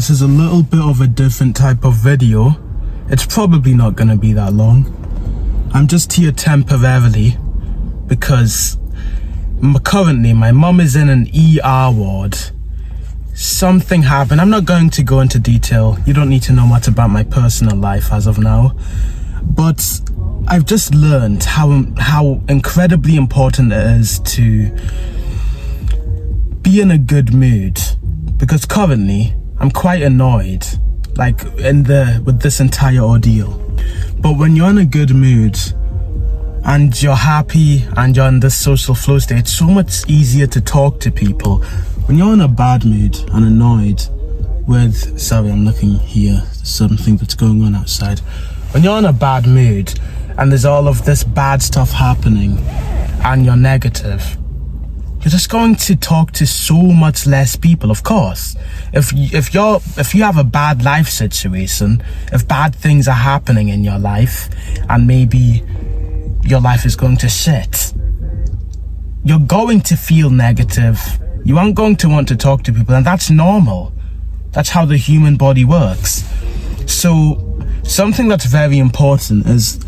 this is a little bit of a different type of video. It's probably not gonna be that long. I'm just here temporarily because currently my mum is in an ER ward. Something happened. I'm not going to go into detail. You don't need to know much about my personal life as of now. But I've just learned how incredibly important it is to be in a good mood, because currently I'm quite annoyed with this entire ordeal. But when you're in a good mood and you're happy and you're in this social flow state, it's so much easier to talk to people. When you're in a bad mood and annoyed with, sorry, I'm looking here, there's something that's going on outside. When you're in a bad mood and there's all of this bad stuff happening and you're negative, you're just going to talk to so much less people. Of course, if you have a bad life situation, if bad things are happening in your life and maybe your life is going to shit, you're going to feel negative. You aren't going to want to talk to people, and that's normal. That's how the human body works. So something that's very important is,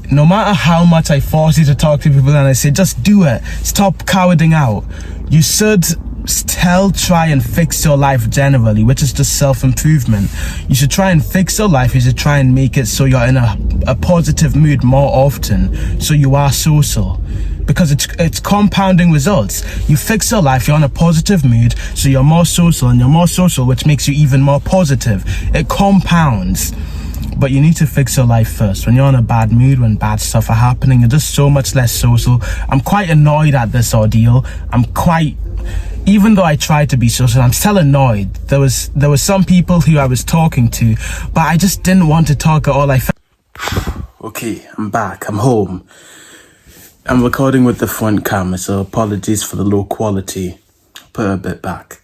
no matter how much I force you to talk to people and I say, just do it, stop cowarding out, you should still try and fix your life generally, which is just self-improvement. You should try and fix your life. You should try and make it so you're in a positive mood more often, so you are social. Because it's compounding results. You fix your life, you're in a positive mood, so you're more social, and you're more social, which makes you even more positive. It compounds. But you need to fix your life first. When you're in a bad mood, when bad stuff are happening, you're just so much less social. I'm quite annoyed at this ordeal. Even though I tried to be social, I'm still annoyed. There was some people who I was talking to, but I just didn't want to talk at all. Okay, I'm back. I'm home. I'm recording with the front camera, so apologies for the low quality. Put it a bit back.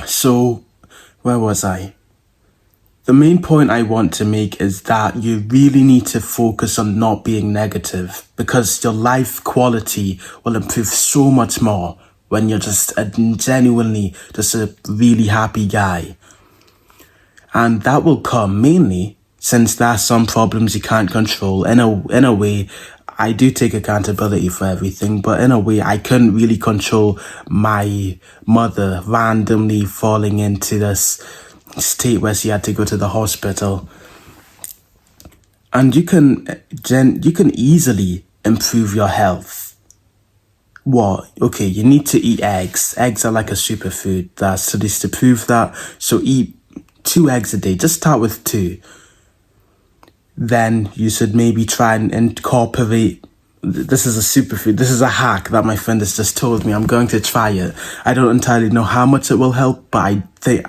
So, where was I? The main point I want to make is that you really need to focus on not being negative, because your life quality will improve so much more when you're just genuinely just a really happy guy. And that will come mainly since there are some problems you can't control. In a way, I do take accountability for everything, but in a way, I couldn't really control my mother randomly falling into this state where she had to go to the hospital. And you can easily improve your health. What? Okay, you need to eat eggs. Eggs are like a superfood. There's studies to prove that. So eat 2 eggs a day. Just start with 2. Then you should maybe try and incorporate, this is a superfood, this is a hack that my friend has just told me. I'm going to try it. I don't entirely know how much it will help, but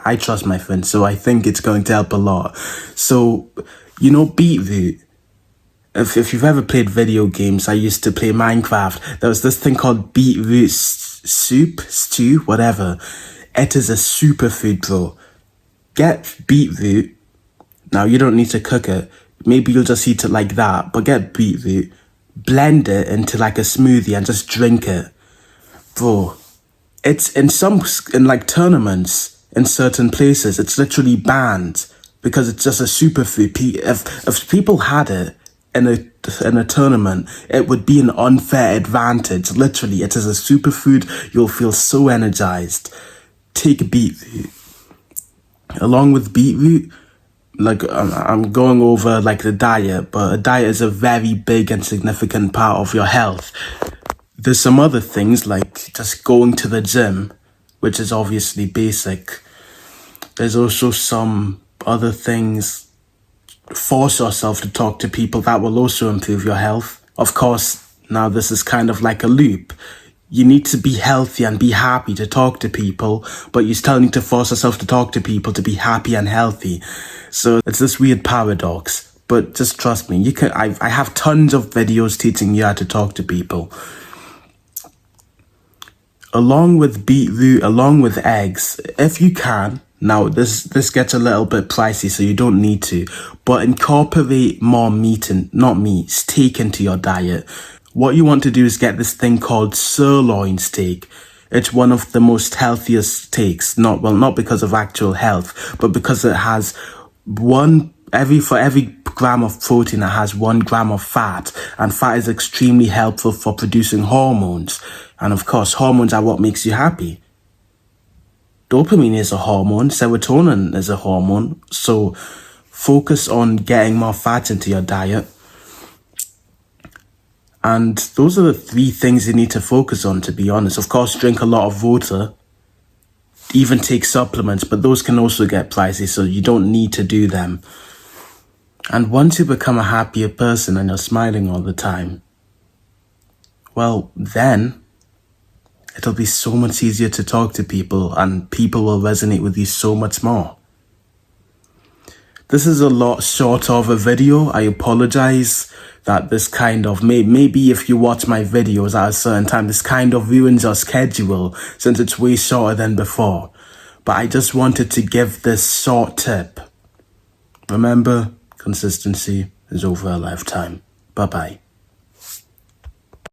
I trust my friend, so I think it's going to help a lot. So, beetroot. If you've ever played video games, I used to play Minecraft. There was this thing called beetroot soup, stew, whatever. It is a superfood, bro. Get beetroot. Now, you don't need to cook it. Maybe you'll just eat it like that, but get beetroot, blend it into like a smoothie and just drink it. Bro, it's in tournaments in certain places, it's literally banned because it's just a superfood. If people had it in a tournament, it would be an unfair advantage. Literally, it is a superfood. You'll feel so energized. Take beetroot. Along with beetroot, I'm going over the diet, but a diet is a very big and significant part of your health. There's some other things like just going to the gym, which is obviously basic. There's also some other things. Force yourself to talk to people. That will also improve your health. Of course, now this is kind of like a loop. You need to be healthy and be happy to talk to people, but you still need to force yourself to talk to people to be happy and healthy. So it's this weird paradox, but just trust me, I have tons of videos teaching you how to talk to people. Along with beetroot, along with eggs, if you can, now this gets a little bit pricey, so you don't need to, but incorporate more steak into your diet. What you want to do is get this thing called sirloin steak. it's one of the most healthiest takes. Not because of actual health, but because it has for every gram of protein, it has 1 gram of fat, and fat is extremely helpful for producing hormones. And of course, hormones are what makes you happy. Dopamine is a hormone, serotonin is a hormone, so focus on getting more fat into your diet. And those are the 3 things you need to focus on, to be honest. Of course, drink a lot of water, even take supplements, but those can also get pricey, so you don't need to do them. And once you become a happier person and you're smiling all the time, well, then it'll be so much easier to talk to people, and people will resonate with you so much more. This is a lot shorter of a video. I apologize that this kind of, maybe if you watch my videos at a certain time, this kind of ruins your schedule since it's way shorter than before. But I just wanted to give this short tip. Remember, consistency is over a lifetime. Bye-bye.